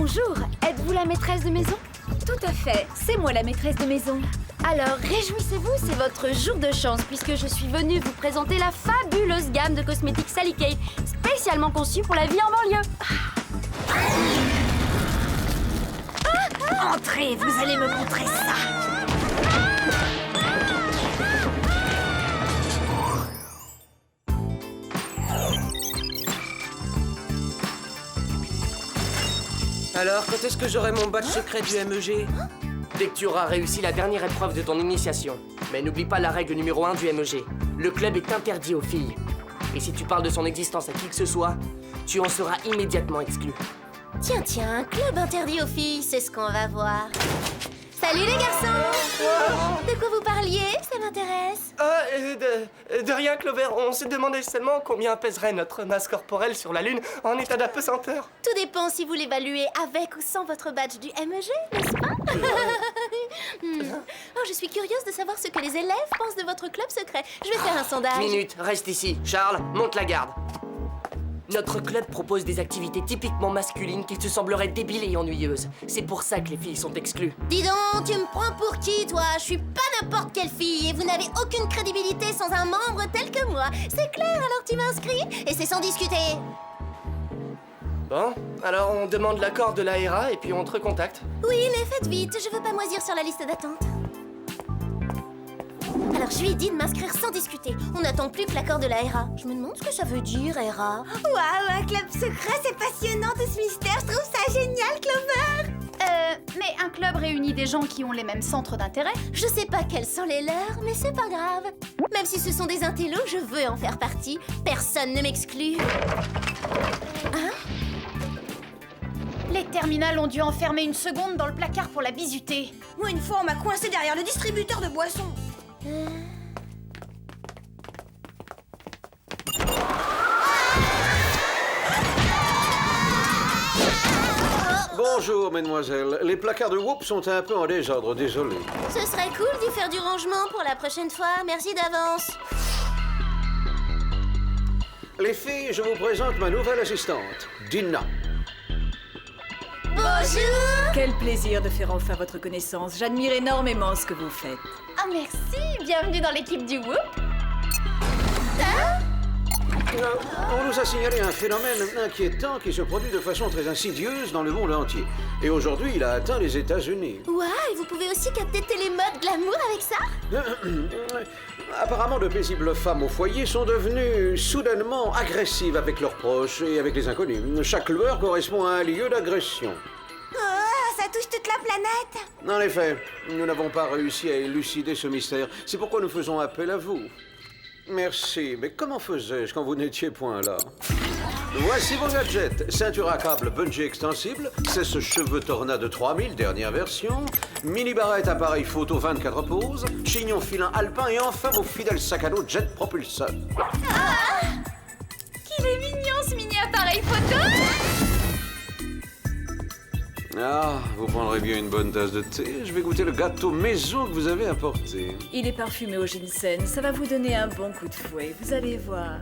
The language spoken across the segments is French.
Bonjour, êtes-vous la maîtresse de maison? Tout à fait, c'est moi la maîtresse de maison. Alors, réjouissez-vous, c'est votre jour de chance puisque je suis venue vous présenter la fabuleuse gamme de cosmétiques Sally Kate, spécialement conçue pour la vie en banlieue. Entrez, vous allez me montrer ça. Alors, quand est-ce que j'aurai mon badge secret du MEG? Dès que tu auras réussi la dernière épreuve de ton initiation. Mais n'oublie pas la règle numéro 1 du MEG. Le club est interdit aux filles. Et si tu parles de son existence à qui que ce soit, tu en seras immédiatement exclu. Tiens, un club interdit aux filles, c'est ce qu'on va voir. Salut les garçons! De quoi vous parliez? Ça m'intéresse. De rien, Clover. On s'est demandé seulement combien pèserait notre masse corporelle sur la Lune en état d'apesanteur. Tout dépend si vous l'évaluez avec ou sans votre badge du MEG, n'est-ce pas? Oh, je suis curieuse de savoir ce que les élèves pensent de votre club secret. Je vais faire un sondage. Minute, reste ici. Charles, monte la garde. Notre club propose des activités typiquement masculines qui te sembleraient débiles et ennuyeuses. C'est pour ça que les filles sont exclues. Dis donc, tu me prends pour qui, toi? Je suis pas n'importe quelle fille et vous n'avez aucune crédibilité sans un membre tel que moi. C'est clair, alors tu m'inscris et c'est sans discuter. Bon, alors on demande l'accord de l'ARA et puis on te recontacte. Oui, mais faites vite, je veux pas moisir sur la liste d'attente. Alors je lui ai dit de m'inscrire sans discuter. On n'attend plus que l'accord de la RA. Je me demande ce que ça veut dire, RA. Waouh, un club secret, c'est passionnant tout ce mystère. Je trouve ça génial, Clover. Mais un club réunit des gens qui ont les mêmes centres d'intérêt. Je sais pas quels sont les leurs, mais c'est pas grave. Même si ce sont des intellos, je veux en faire partie. Personne ne m'exclut. Hein? Les terminales ont dû enfermer une seconde dans le placard pour la bisuter. Moi, une fois, on m'a coincé derrière le distributeur de boissons. Bonjour, mesdemoiselles. Les placards de Whoop sont un peu en désordre, désolé. Ce serait cool d'y faire du rangement pour la prochaine fois. Merci d'avance. Les filles, je vous présente ma nouvelle assistante, Dina. Bonjour! Quel plaisir de faire enfin votre connaissance. J'admire énormément ce que vous faites. Ah merci, bienvenue dans l'équipe du Whoop. On nous a signalé un phénomène inquiétant qui se produit de façon très insidieuse dans le monde entier. Et aujourd'hui, il a atteint les États-Unis. Ouah, et vous pouvez aussi capter télémode glamour avec ça? Apparemment, de paisibles femmes au foyer sont devenues soudainement agressives avec leurs proches et avec les inconnus. Chaque lueur correspond à un lieu d'agression. Oh, ça touche toute la planète. En effet, nous n'avons pas réussi à élucider ce mystère. C'est pourquoi nous faisons appel à vous. Merci, mais comment faisais-je quand vous n'étiez point là? Voici vos gadgets. Ceinture à câble bungee extensible, sèche-cheveux Tornade 3000, dernière version, mini-barrette appareil photo 24 poses, chignon filin alpin et enfin vos fidèles sacs à dos jet propulseur. Qu'il est mignon ce mini appareil photo. Ah, vous prendrez bien une bonne tasse de thé. Je vais goûter le gâteau maison que vous avez apporté. Il est parfumé au ginseng, ça va vous donner un bon coup de fouet, vous allez voir.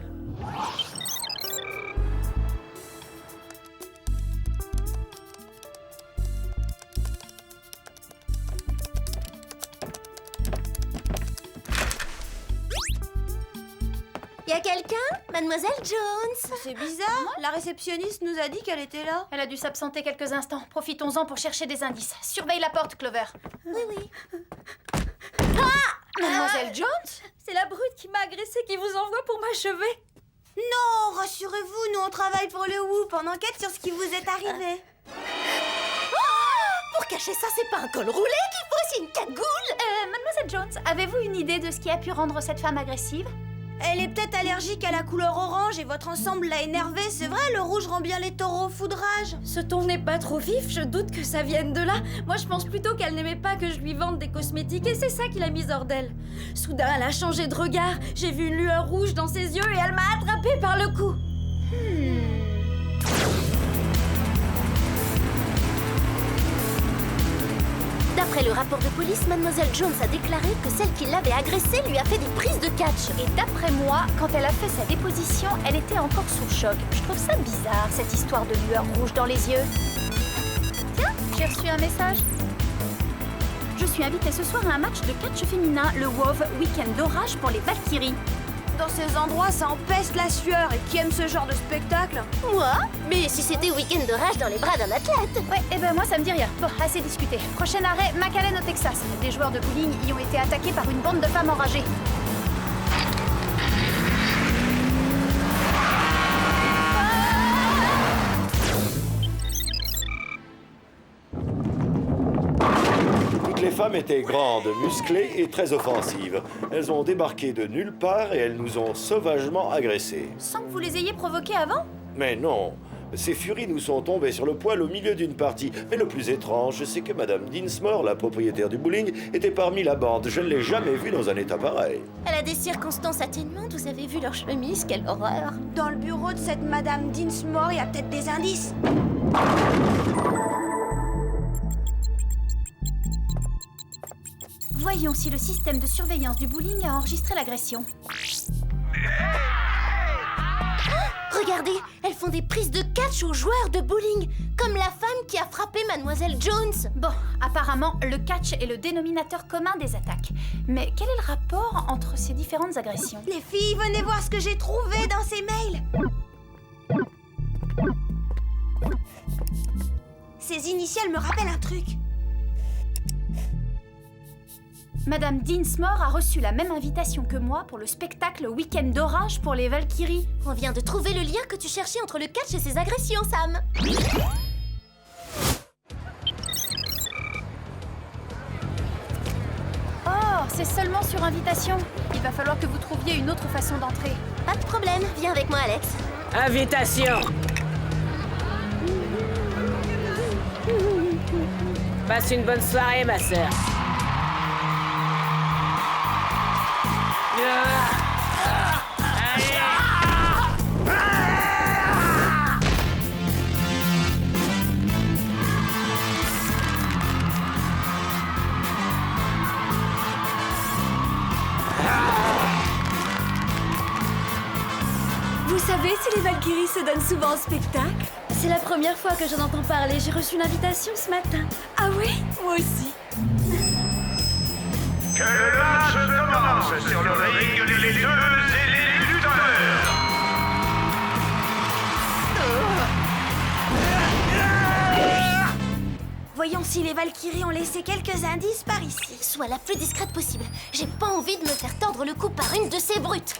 Y a quelqu'un? Mademoiselle Jones? C'est bizarre. La réceptionniste nous a dit qu'elle était là. Elle a dû s'absenter quelques instants. Profitons-en pour chercher des indices. Surveille la porte, Clover. Oui. Mademoiselle Jones? C'est la brute qui m'a agressée qui vous envoie pour m'achever. Non, rassurez-vous, nous on travaille pour le Whoop. On enquête sur ce qui vous est arrivé. Pour cacher ça, c'est pas un col roulé qu'il faut, c'est une cagoule! Mademoiselle Jones, avez-vous une idée de ce qui a pu rendre cette femme agressive? Elle est peut-être allergique à la couleur orange et votre ensemble l'a énervée. C'est vrai, le rouge rend bien les taureaux au foudrage. Ce ton n'est pas trop vif, je doute que ça vienne de là. Moi, je pense plutôt qu'elle n'aimait pas que je lui vende des cosmétiques et c'est ça qui l'a mise hors d'elle. Soudain, elle a changé de regard. J'ai vu une lueur rouge dans ses yeux et elle m'a attrapée par le cou. D'après le rapport de police, Mademoiselle Jones a déclaré que celle qui l'avait agressée lui a fait des prises de catch. Et d'après moi, quand elle a fait sa déposition, elle était encore sous le choc. Je trouve ça bizarre, cette histoire de lueur rouge dans les yeux. J'ai reçu un message. Je suis invitée ce soir à un match de catch féminin, le WoW Week-end d'orage pour les Valkyries. Dans ces endroits, ça empeste la sueur. Et qui aime ce genre de spectacle? Moi? Mais si c'était week-end de rage dans les bras d'un athlète. Ouais, et ben moi ça me dit rien. Bon, assez discuté. Prochain arrêt, McAllen au Texas. Des joueurs de bowling y ont été attaqués par une bande de femmes enragées. Les femmes étaient grandes, musclées et très offensives. Elles ont débarqué de nulle part et elles nous ont sauvagement agressés. Sans que vous les ayez provoqués avant? Mais non, ces furies nous sont tombées sur le poil au milieu d'une partie. Mais le plus étrange, c'est que Madame Dinsmore, la propriétaire du bowling, était parmi la bande. Je ne l'ai jamais vue dans un état pareil. Elle a des circonstances atténuantes, vous avez vu leur chemise, quelle horreur. Dans le bureau de cette Madame Dinsmore, il y a peut-être des indices. Voyons si le système de surveillance du bowling a enregistré l'agression. Regardez, elles font des prises de catch aux joueurs de bowling, comme la femme qui a frappé Mademoiselle Jones. Bon, apparemment, le catch est le dénominateur commun des attaques. Mais quel est le rapport entre ces différentes agressions? Les filles, venez voir ce que j'ai trouvé dans ces mails. Ces initiales me rappellent un truc. Madame Dinsmore a reçu la même invitation que moi pour le spectacle Week-end d'orage pour les Valkyries. On vient de trouver le lien que tu cherchais entre le catch et ses agressions, Sam. Oh, c'est seulement sur invitation. Il va falloir que vous trouviez une autre façon d'entrer. Pas de problème, viens avec moi, Alex. Invitation. Passe une bonne soirée, ma sœur. Vous savez si les Valkyries se donnent souvent en spectacle? C'est la première fois que j'en entends parler. J'ai reçu une invitation ce matin. Ah oui? Moi aussi. Que le match commence sur le ring des lutteuses et les lutteurs. Voyons si les Valkyries ont laissé quelques indices par ici. Sois la plus discrète possible. J'ai pas envie de me faire tordre le cou par une de ces brutes.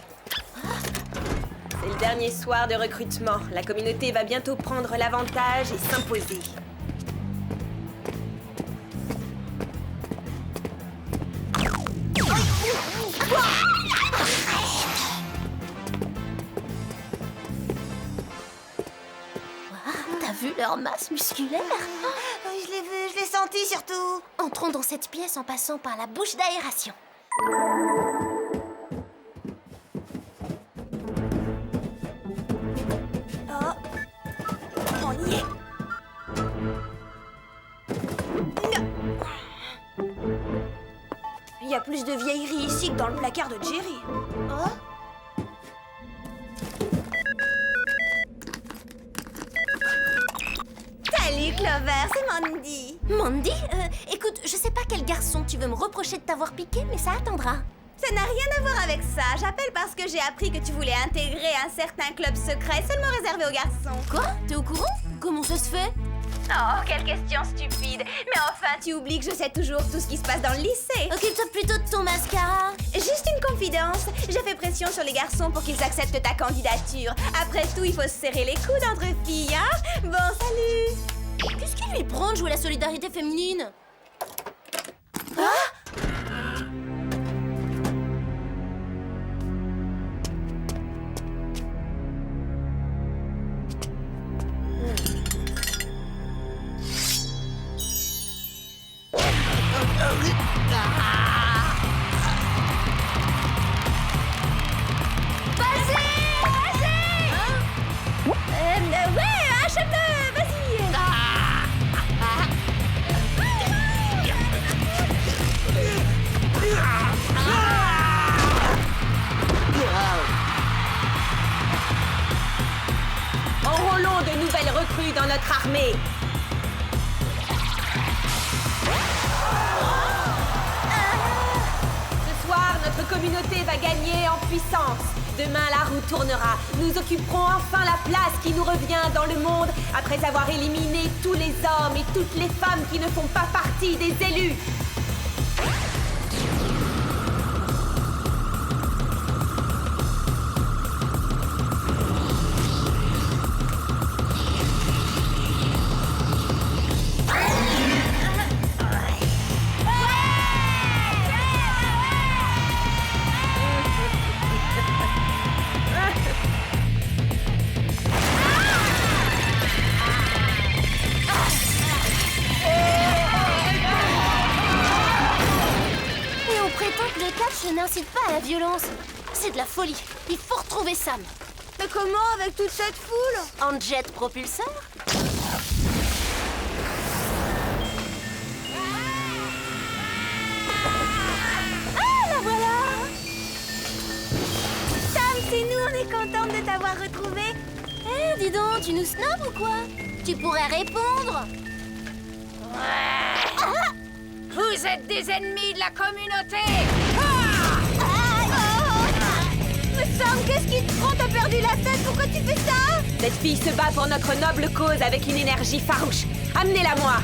C'est le dernier soir de recrutement. La communauté va bientôt prendre l'avantage et s'imposer. T'as vu leur masse musculaire? Oui, je l'ai vu, je l'ai senti surtout. Entrons dans cette pièce en passant par la bouche d'aération. On y est. Il y a plus de vieilleries ici que dans le placard de Jerry. Oh. Salut Clover, c'est Mandy. Mandy, écoute, je sais pas quel garçon tu veux me reprocher de t'avoir piqué, mais ça attendra. Ça n'a rien à voir avec ça. J'appelle parce que j'ai appris que tu voulais intégrer un certain club secret seulement réservé aux garçons. Quoi? T'es au courant? Comment ça se fait? Oh, quelle question stupide. Mais enfin, tu oublies que je sais toujours tout ce qui se passe dans le lycée. Occupe-toi plutôt de ton mascara. Juste une confidence. J'ai fait pression sur les garçons pour qu'ils acceptent ta candidature. Après tout, il faut se serrer les coudes entre filles, hein? Bon, salut. Qu'est-ce qui lui prend de jouer la solidarité féminine? Ouais, achète-le, vas-y. Enrôlons de nouvelles recrues dans notre armée. notre communauté va gagner en puissance. Demain, la roue tournera. Nous occuperons enfin la place qui nous revient dans le monde après avoir éliminé tous les hommes et toutes les femmes qui ne font pas partie des élus. Je n'incite pas à la violence. C'est de la folie. Il faut retrouver Sam. Mais comment avec toute cette foule? En jet propulseur? Ah, la voilà! Sam, c'est nous, on est contente de t'avoir retrouvé. Eh, dis donc, tu nous snobs ou quoi? Tu pourrais répondre. Vous êtes des ennemis de la communauté! Mais Sam, qu'est-ce qui te prend? T'as perdu la tête? Pourquoi tu fais ça? Cette fille se bat pour notre noble cause avec une énergie farouche. Amenez-la moi.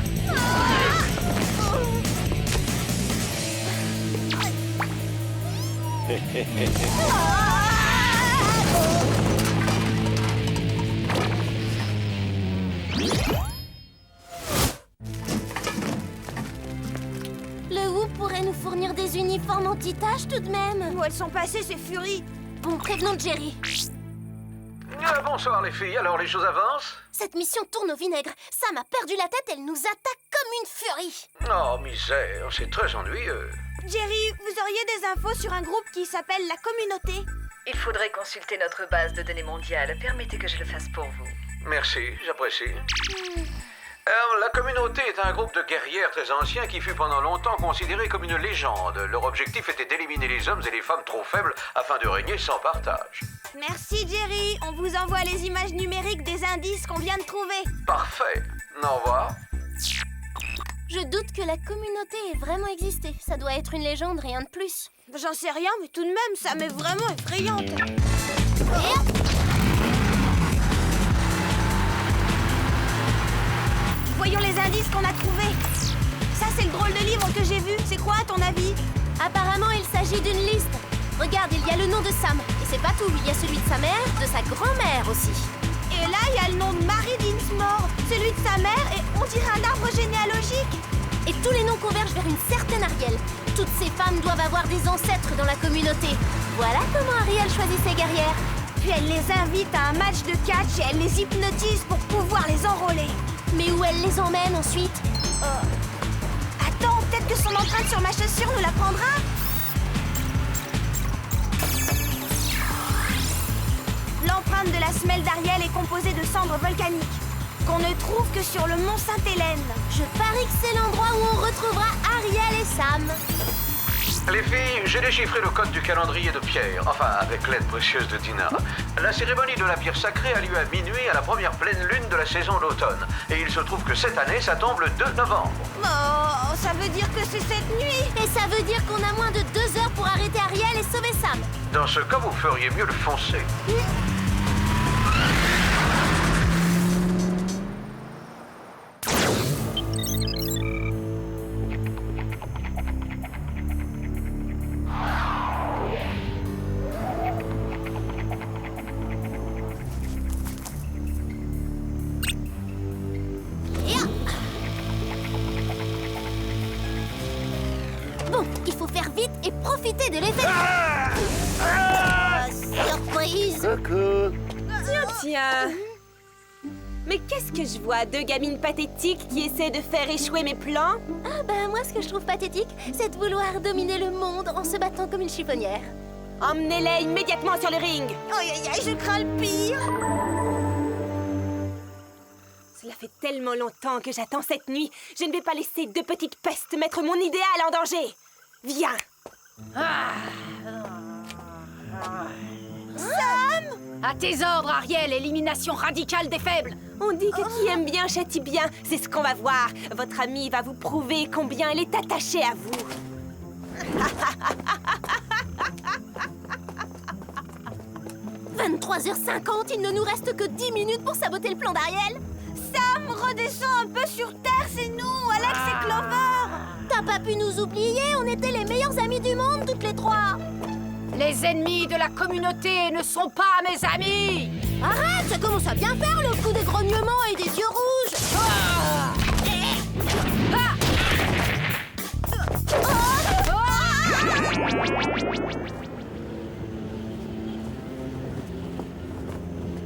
Le Whoop pourrait nous fournir des uniformes anti-taches tout de même. Où elles sont passées, ces furies? Bon, prévenons Jerry. Bonsoir les filles, alors les choses avancent? Cette mission tourne au vinaigre. Sam a perdu la tête, elle nous attaque comme une furie. Oh, misère, c'est très ennuyeux. Jerry, vous auriez des infos sur un groupe qui s'appelle la Communauté? Il faudrait consulter notre base de données mondiale. Permettez que je le fasse pour vous. Merci, j'apprécie. La Communauté est un groupe de guerrières très anciens qui fut pendant longtemps considéré comme une légende. Leur objectif était d'éliminer les hommes et les femmes trop faibles afin de régner sans partage. Merci Jerry, on vous envoie les images numériques des indices qu'on vient de trouver. Parfait, au revoir. Je doute que la communauté ait vraiment existé. Ça doit être une légende, rien de plus. J'en sais rien, mais tout de même, ça m'est vraiment effrayante. Voyons les indices qu'on a trouvés. Ça, c'est le drôle de livre que j'ai vu. C'est quoi, à ton avis? Apparemment, il s'agit d'une liste. Regarde, il y a le nom de Sam. Et c'est pas tout, il y a celui de sa mère, de sa grand-mère aussi. Et là, il y a le nom de Mary Dinsmore, celui de sa mère, et on dirait un arbre généalogique. Et tous les noms convergent vers une certaine Ariel. Toutes ces femmes doivent avoir des ancêtres dans la communauté. Voilà comment Ariel choisit ses guerrières. Puis elle les invite à un match de catch et elle les hypnotise pour pouvoir les enrôler. Mais où elle les emmène ensuite? Attends, peut-être que son empreinte sur ma chaussure nous l'apprendra. L'empreinte de la semelle d'Ariel est composée de cendres volcaniques, qu'on ne trouve que sur le mont Sainte-Hélène. Je parie que c'est l'endroit où on retrouvera Ariel et Sam. Les filles, j'ai déchiffré le code du calendrier de Pierre, enfin avec l'aide précieuse de Dina. La cérémonie de la pierre sacrée a lieu à minuit à la première pleine lune de la saison d'automne. Et il se trouve que cette année, ça tombe le 2 novembre. Oh, ça veut dire que c'est cette nuit. Et ça veut dire qu'on a moins de 2 heures pour arrêter Ariel et sauver Sam. Dans ce cas, vous feriez mieux de foncer. Bon, il faut faire vite et profiter de l'effet. Surprise. Coucou. Tiens. Mais qu'est-ce que je vois? 2 gamines pathétiques qui essaient de faire échouer mes plans? Ah ben moi ce que je trouve pathétique, c'est de vouloir dominer le monde en se battant comme une chiffonnière. Emmenez-les immédiatement sur le ring. Aïe aïe aïe, je crains le pire. Cela fait tellement longtemps que j'attends cette nuit. Je ne vais pas laisser 2 petites pestes mettre mon idéal en danger. Viens. Sam! À tes ordres, Ariel, élimination radicale des faibles. On dit que qui aime bien châtie bien. C'est ce qu'on va voir. Votre amie va vous prouver combien elle est attachée à vous. 23h50, il ne nous reste que 10 minutes pour saboter le plan d'Ariel. Sam, redescends un peu sur Terre, c'est nous, Alex et Clover. T'as pas pu nous oublier, on était les meilleurs amis du monde, toutes les trois. Les ennemis de la communauté ne sont pas mes amis. Arrête, ça commence à bien faire le coup des grognements et des yeux rouges.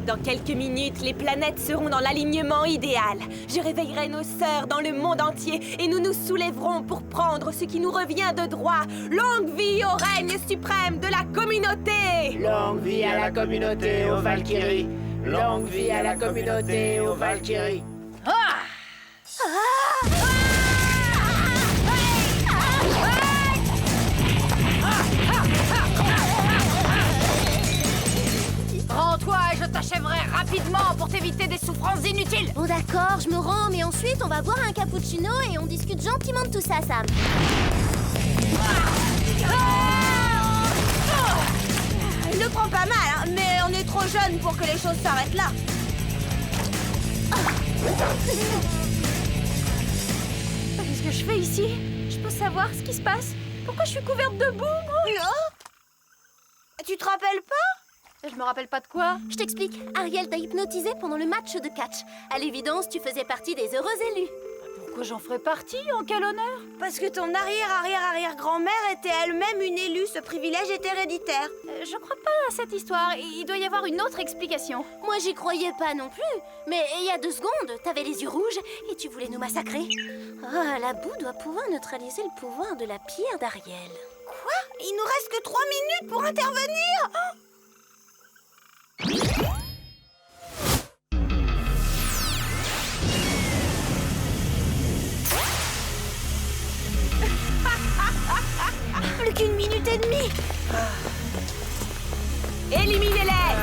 Dans quelques minutes, les planètes seront dans l'alignement idéal. Je réveillerai nos sœurs dans le monde entier et nous nous soulèverons pour prendre ce qui nous revient de droit. Longue vie au règne suprême de la communauté! Longue vie à la communauté aux Valkyries. Longue vie à la communauté aux Valkyries. Rends-toi et je t'achèverai rapidement pour t'éviter des souffrances inutiles. Bon d'accord, je me rends, mais ensuite on va boire un cappuccino et on discute gentiment de tout ça, Sam. Il le prend pas mal, hein, mais on est trop jeunes pour que les choses s'arrêtent là. Qu'est-ce que je fais ici? Je peux savoir ce qui se passe? Pourquoi je suis couverte de boue, moi? Tu te rappelles pas? Je me rappelle pas de quoi. Je t'explique, Ariel t'a hypnotisé pendant le match de catch. À l'évidence, tu faisais partie des heureux élus. Pourquoi j'en ferais partie? En quel honneur? Parce que ton arrière-arrière-arrière-grand-mère était elle-même une élue, ce privilège est héréditaire. Je crois pas à cette histoire. Il doit y avoir une autre explication. Moi, j'y croyais pas non plus. Mais il y a 2 secondes, t'avais les yeux rouges et tu voulais nous massacrer. Ah, la boue doit pouvoir neutraliser le pouvoir de la pierre d'Ariel. Quoi? Il nous reste que 3 minutes pour intervenir. Plus qu'1 minute et demie. Éliminez-les!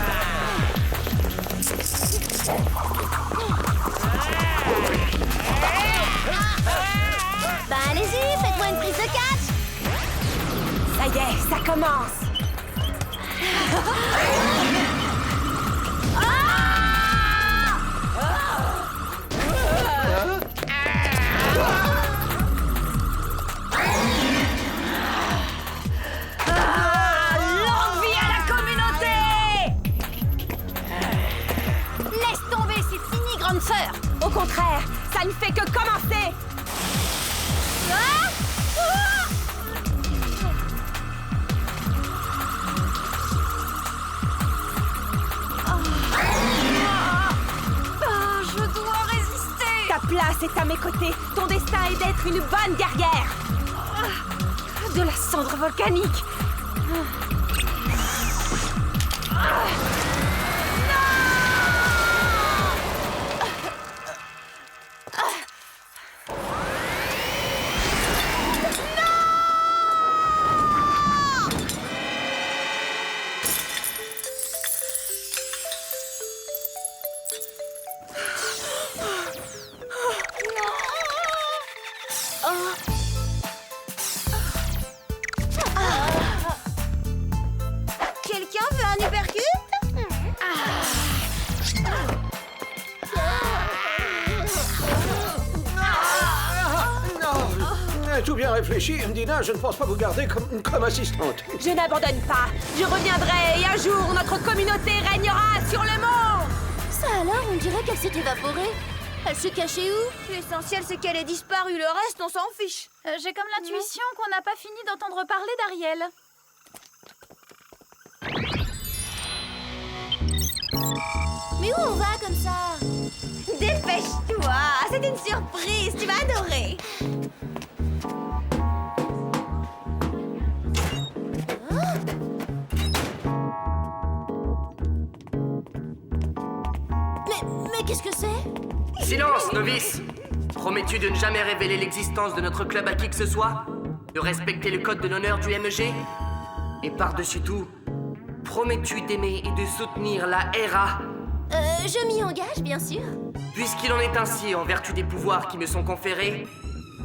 Bah allez-y, faites-moi une prise de catch. Ça y est, ça commence! Longue vie à la communauté! Laisse tomber, c'est fini, grande sœur. Au contraire, ça ne fait que commencer! Je dois résister. Ta place est à mes côtés. Ton destin est d'être une bonne guerrière. De la cendre volcanique. Quelqu'un veut un uppercut? Tout bien réfléchi, Dina, je ne pense pas vous garder comme assistante. Je n'abandonne pas. Je reviendrai et un jour, notre communauté régnera sur le monde. Ça alors, on dirait qu'elle s'est évaporée. Elle s'est cachée où? L'essentiel, c'est qu'elle ait disparu. Le reste, on s'en fiche. J'ai comme l'intuition qu'on n'a pas fini d'entendre parler d'Ariel. Mais où on va comme ça? Dépêche-toi, c'est une surprise, tu vas adorer. Mais qu'est-ce que c'est? Silence, novice! Promets-tu de ne jamais révéler l'existence de notre club à qui que ce soit? De respecter le code de l'honneur du MEG? Et par-dessus tout, promets-tu d'aimer et de soutenir la RA? Je m'y engage, bien sûr. Puisqu'il en est ainsi en vertu des pouvoirs qui me sont conférés,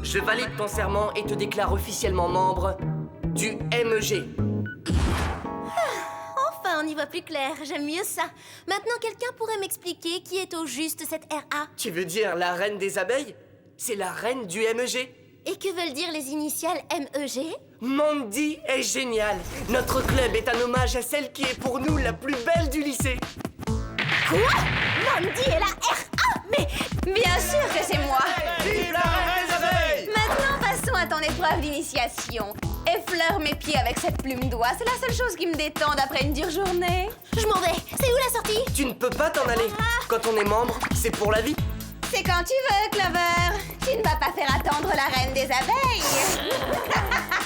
je valide ton serment et te déclare officiellement membre du MEG. Enfin, on y voit plus clair. J'aime mieux ça. Maintenant, quelqu'un pourrait m'expliquer qui est au juste cette RA? Tu veux dire la reine des abeilles? C'est la reine du MEG. Et que veulent dire les initiales MEG? Mandy est géniale. Notre club est un hommage à celle qui est pour nous la plus belle du lycée. Quoi? Mandy est la RA? Mais Bien sûr que c'est moi. Vive la reine des abeilles! Maintenant, passons à ton épreuve d'initiation. Effleure mes pieds avec cette plume d'oie. C'est la seule chose qui me détende après une dure journée. je m'en vais. C'est où la sortie? Tu ne peux pas t'en aller. Quand on est membre, c'est pour la vie. C'est quand tu veux, Clover. Tu ne vas pas faire attendre la reine des abeilles.